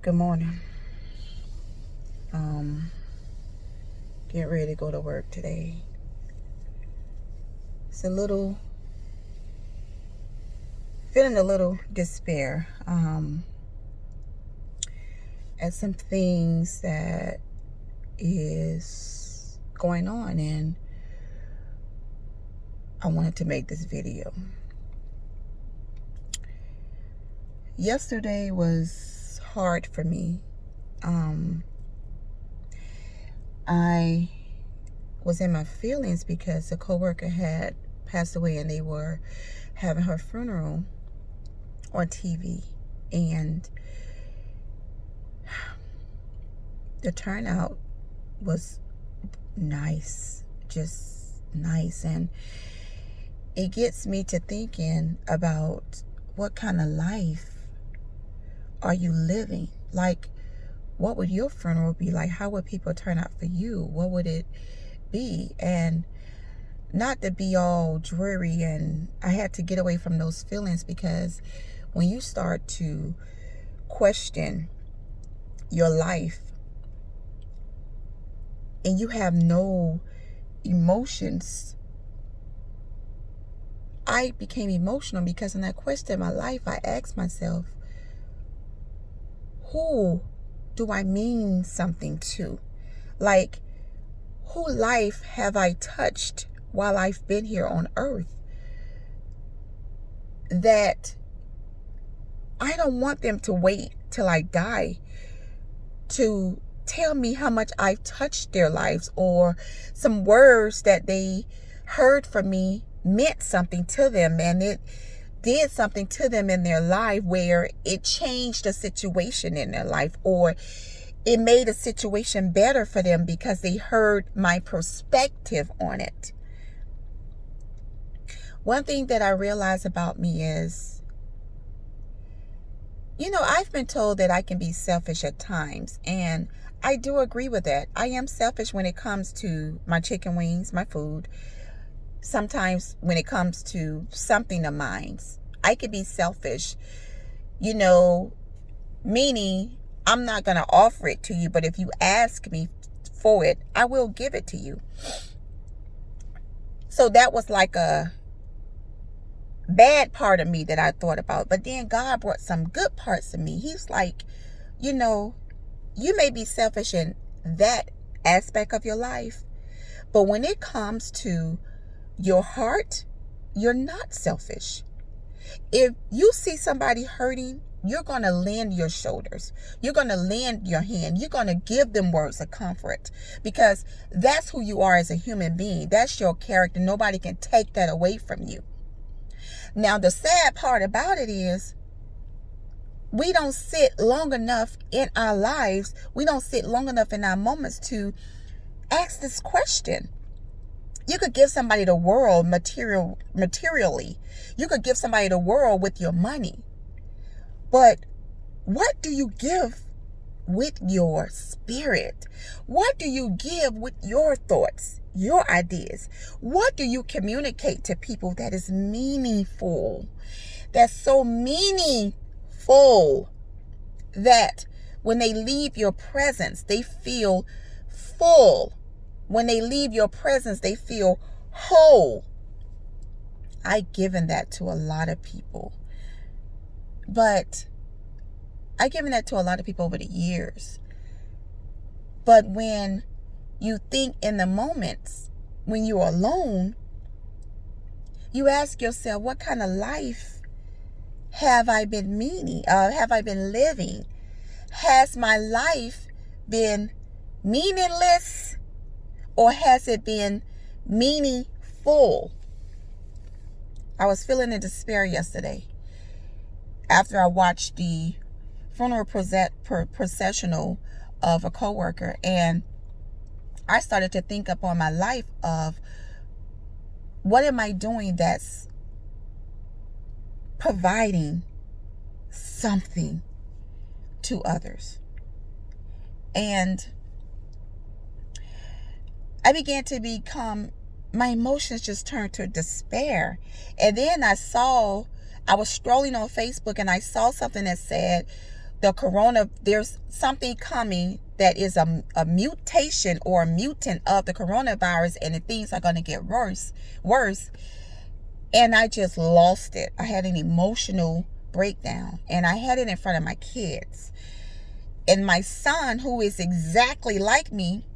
Good morning. Getting ready to go to work today. It's feeling a little despair at some things that is going on, and I wanted to make this video. Yesterday was hard for me. I was in my feelings because a coworker had passed away and they were having her funeral on TV, and the turnout was nice, just nice, and it gets me to thinking about what kind of life are you living? Like, what would your funeral be like? How would people turn out for you? What would it be? And not to be all dreary, and I had to get away from those feelings, because when you start to question your life and you have no emotions, I became emotional because when I questioned my life, I asked myself, who do I mean something to? Like, whose life have I touched while I've been here on earth that I don't want them to wait till I die to tell me how much I've touched their lives, or some words that they heard from me meant something to them, and it did something to them in their life where it changed a situation in their life, or it made a situation better for them because they heard my perspective on it. One thing that I realize about me is, I've been told that I can be selfish at times, and I do agree with that. I am selfish when it comes to my chicken wings, my food. Sometimes when it comes to something of mine, I could be selfish, meaning I'm not going to offer it to you, but if you ask me for it, I will give it to you. So that was like a bad part of me that I thought about. But then God brought some good parts of me. He's like, you may be selfish in that aspect of your life, but when it comes to your heart, you're not selfish. If you see somebody hurting, you're going to lend your shoulders. You're going to lend your hand. You're going to give them words of comfort, because that's who you are as a human being. That's your character. Nobody can take that away from you. Now, the sad part about it is we don't sit long enough in our lives. We don't sit long enough in our moments to ask this question. You could give somebody the world materially. You could give somebody the world with your money. But what do you give with your spirit? What do you give with your thoughts, your ideas? What do you communicate to people that is meaningful? That's so meaningful that when they leave your presence, they feel full. When they leave your presence, they feel whole. I've given that to a lot of people. But I've given that to a lot of people over the years. But when you think in the moments when you're alone, you ask yourself, what kind of life have I been living? Has my life been meaningless, or has it been meaningful? I was feeling in despair yesterday after I watched the funeral processional of a coworker, and I started to think upon my life of, what am I doing that's providing something to others? And I began to my emotions just turned to despair. And then I was strolling on Facebook, and I saw something that said, there's something coming that is a mutation or a mutant of the coronavirus, and the things are going to get worse. And I just lost it. I had an emotional breakdown, and I had it in front of my kids. And my son, who is exactly like me,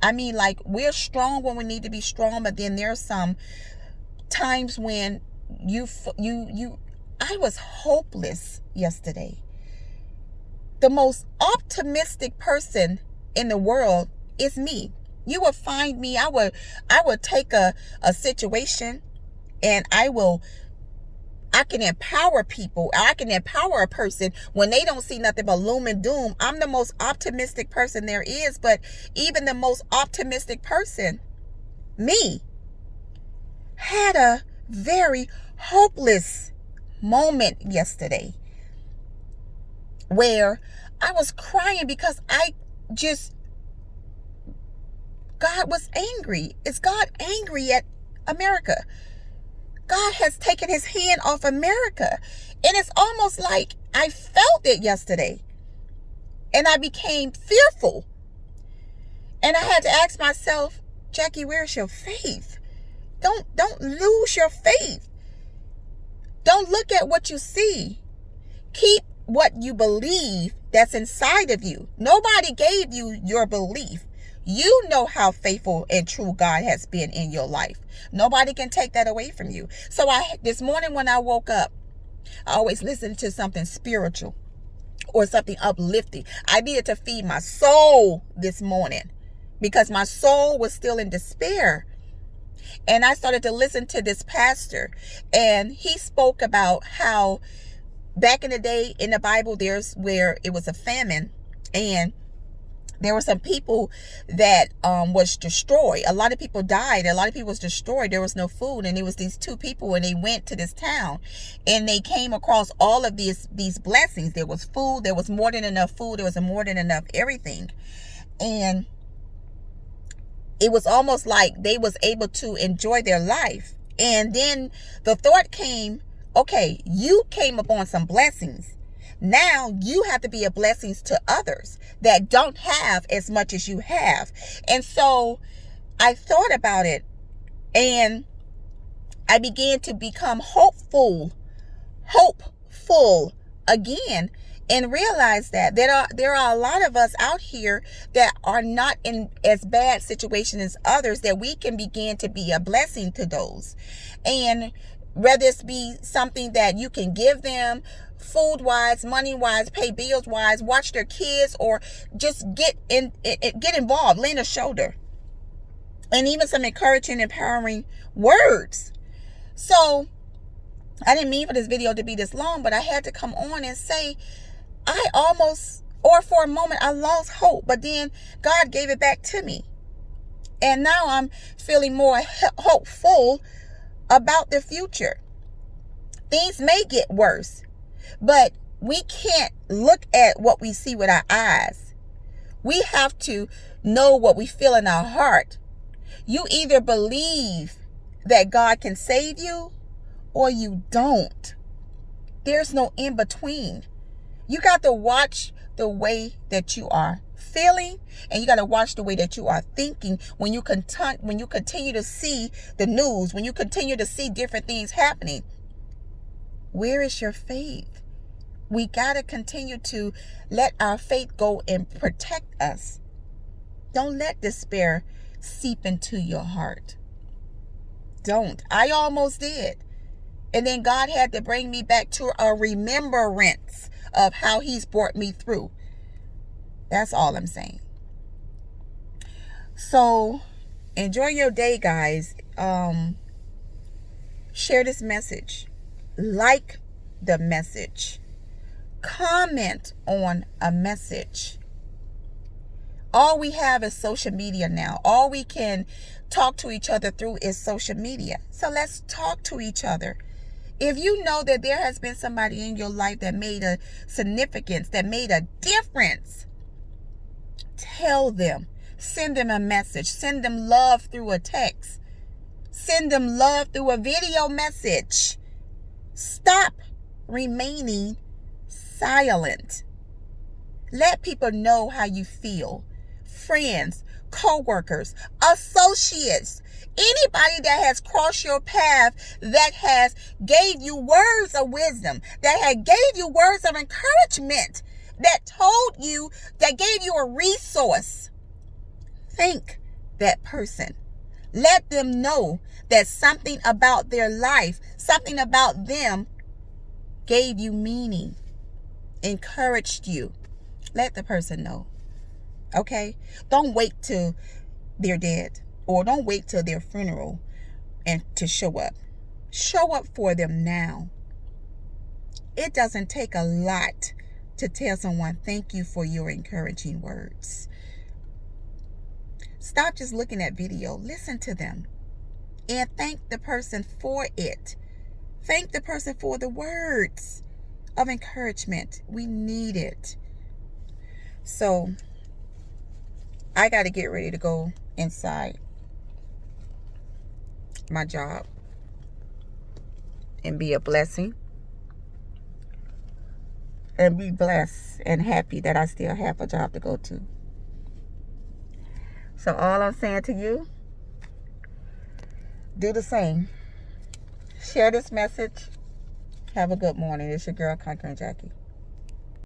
I mean, like, we're strong when we need to be strong, but then there's some times when I was hopeless yesterday. The most optimistic person in the world is me. You will find me, I would take a situation, and I can empower people. I can empower a person when they don't see nothing but gloom and doom. I'm the most optimistic person there is, but even the most optimistic person, me, had a very hopeless moment yesterday where I was crying because God was angry. Is God angry at America? God has taken his hand off America. And it's almost like I felt it yesterday. And I became fearful. And I had to ask myself, Jackie, where's your faith? Don't lose your faith. Don't look at what you see. Keep what you believe that's inside of you. Nobody gave you your belief. You know how faithful and true God has been in your life. Nobody can take that away from you. So this morning when I woke up, I always listen to something spiritual or something uplifting. I needed to feed my soul this morning because my soul was still in despair. And I started to listen to this pastor, and he spoke about how back in the day in the Bible, there's where it was a famine, and there were some people that was destroyed. A lot of people died. A lot of people was destroyed. There was no food. And it was these two people, and they went to this town, and they came across all of these blessings. There was food. There was more than enough food. There was more than enough everything. And it was almost like they was able to enjoy their life. And then the thought came, okay, you came upon some blessings. Now you have to be a blessing to others that don't have as much as you have. And so I thought about it, and I began to become hopeful again, and realize that there are a lot of us out here that are not in as bad situation as others, that we can begin to be a blessing to those. And whether it be something that you can give them food wise, money wise, pay bills wise, watch their kids, or just get involved, lend a shoulder, and even some encouraging, empowering words. So I didn't mean for this video to be this long, but I had to come on and say, for a moment, I lost hope, but then God gave it back to me. And now I'm feeling more hopeful about the future. Things may get worse, but we can't look at what we see with our eyes. We have to know what we feel in our heart. You either believe that God can save you, or you don't. There's no in between. You got to watch the way that you are feeling, and you got to watch the way that you are thinking when you continue to see the news, when you continue to see different things happening. Where is your faith? We got to continue to let our faith go and protect us. Don't let despair seep into your heart. Don't. I almost did. And then God had to bring me back to a remembrance of how he's brought me through. That's all I'm saying. So enjoy your day, guys. Share this message. Like the message. Comment on a message. All we have is social media now. All we can talk to each other through is social media. So let's talk to each other. If you know that there has been somebody in your life that made a significance, that made a difference, tell them. Send them a message. Send them love through a text. Send them love through a video message. Stop remaining silent. Let people know how you feel. Friends, co-workers, associates, anybody that has crossed your path, that has gave you words of wisdom, that had gave you words of encouragement, that told you, that gave you a resource. Thank that person. Let them know that something about their life, something about them gave you meaning, encouraged you. Let the person know. Okay? Don't wait till they're dead, or don't wait till their funeral and to show up. Show up for them now. It doesn't take a lot to tell someone thank you for your encouraging words. Stop just looking at video. Listen to them and thank the person for it. Thank the person for the words of encouragement. We need it. So I got to get ready to go inside my job and be a blessing and be blessed and happy that I still have a job to go to. So all I'm saying to you, do the same. Share this message. Have a good morning. It's your girl, Conquering Jackie.